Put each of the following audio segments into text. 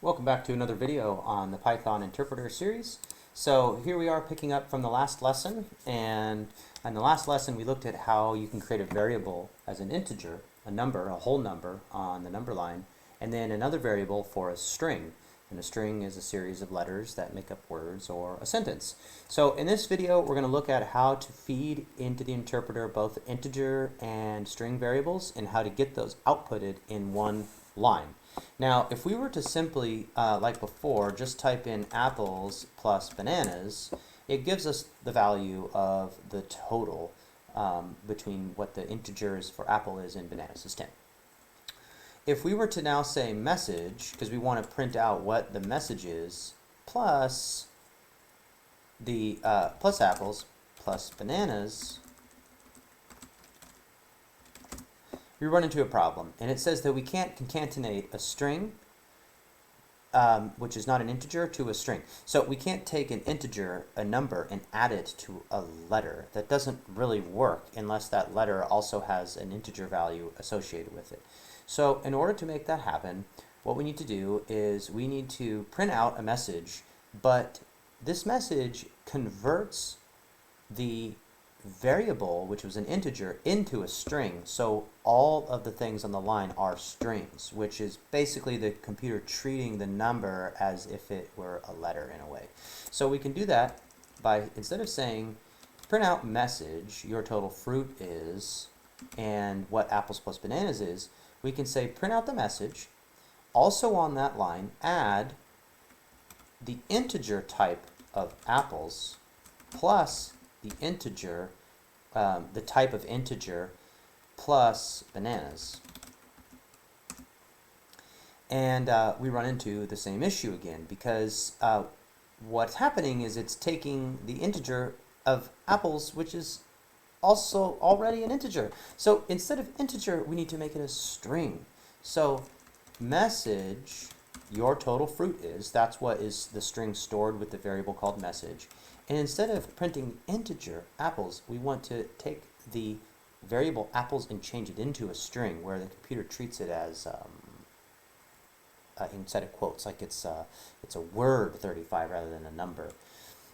Welcome back to another video on the Python interpreter series. So here we are picking up from the last lesson, and in the last lesson we looked at how you can create a variable as an integer, a number, a whole number on the number line, and then another variable for a string. And a string is a series of letters that make up words or a sentence. So in this video we're going to look at how to feed into the interpreter both integer and string variables and how to get those outputted in one line. Now, if we were to simply, like before, just type in apples plus bananas, it gives us the value of the total between what the integers for apple is and bananas is 10. If we were to now say message, because we want to print out what the message is, plus the plus apples plus bananas, we run into a problem, and it says that we can't concatenate a string, which is not an integer, to a string. So we can't take an integer, a number, and add it to a letter. That doesn't really work unless that letter also has an integer value associated with it. So in order to make that happen, what we need to do is we need to print out a message, but this message converts the variable, which was an integer, into a string. So all of the things on the line are strings, which is basically the computer treating the number as if it were a letter in a way. So we can do that by, instead of saying print out message, your total fruit is, and what apples plus bananas is, we can say print out the message, also on that line add the integer type of apples plus the integer, the type of integer plus bananas. And we run into the same issue again, because what's happening is it's taking the integer of apples, which is also already an integer. So instead of integer, we need to make it a string. So message, your total fruit is, that's what is the string stored with the variable called message. And instead of printing integer apples, we want to take the variable apples and change it into a string where the computer treats it as instead of quotes, like it's a word 35 rather than a number.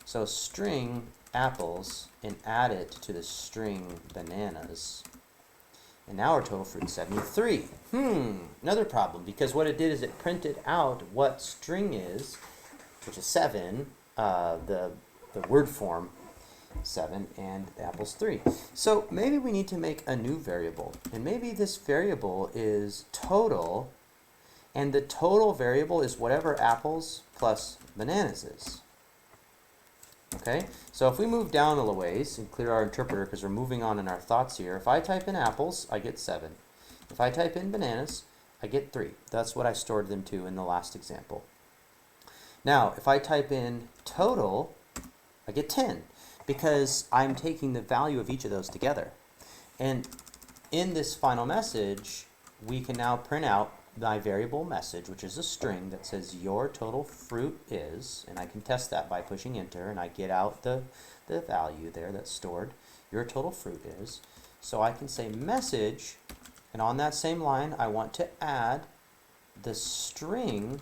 So string apples and add it to the string bananas. And now our total fruit is 73. Another problem, because what it did is it printed out what string is, which is 7, the word form 7, and the apples 3. So maybe we need to make a new variable, and maybe this variable is total, and the total variable is whatever apples plus bananas is. Okay, so if we move down a little ways and clear our interpreter, because we're moving on in our thoughts here, if I type in apples, I get 7. If I type in bananas, I get 3. That's what I stored them to in the last example. Now, if I type in total, I get 10, because I'm taking the value of each of those together. And in this final message, we can now print out my variable message, which is a string that says your total fruit is, and I can test that by pushing enter, and I get out the value there that's stored, your total fruit is. So I can say message, and on that same line I want to add the string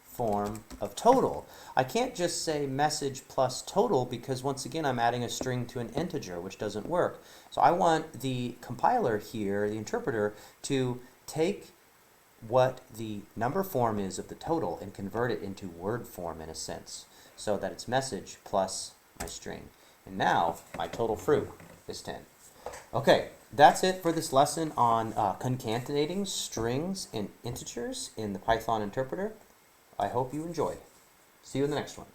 form of total. I can't just say message plus total, because once again I'm adding a string to an integer, which doesn't work. So I want the compiler here, the interpreter, to take what the number form is of the total and convert it into word form in a sense, so that it's message plus my string. And now my total fruit is 10. Okay, that's it for this lesson on concatenating strings and integers in the Python interpreter. I hope you enjoyed. See you in the next one.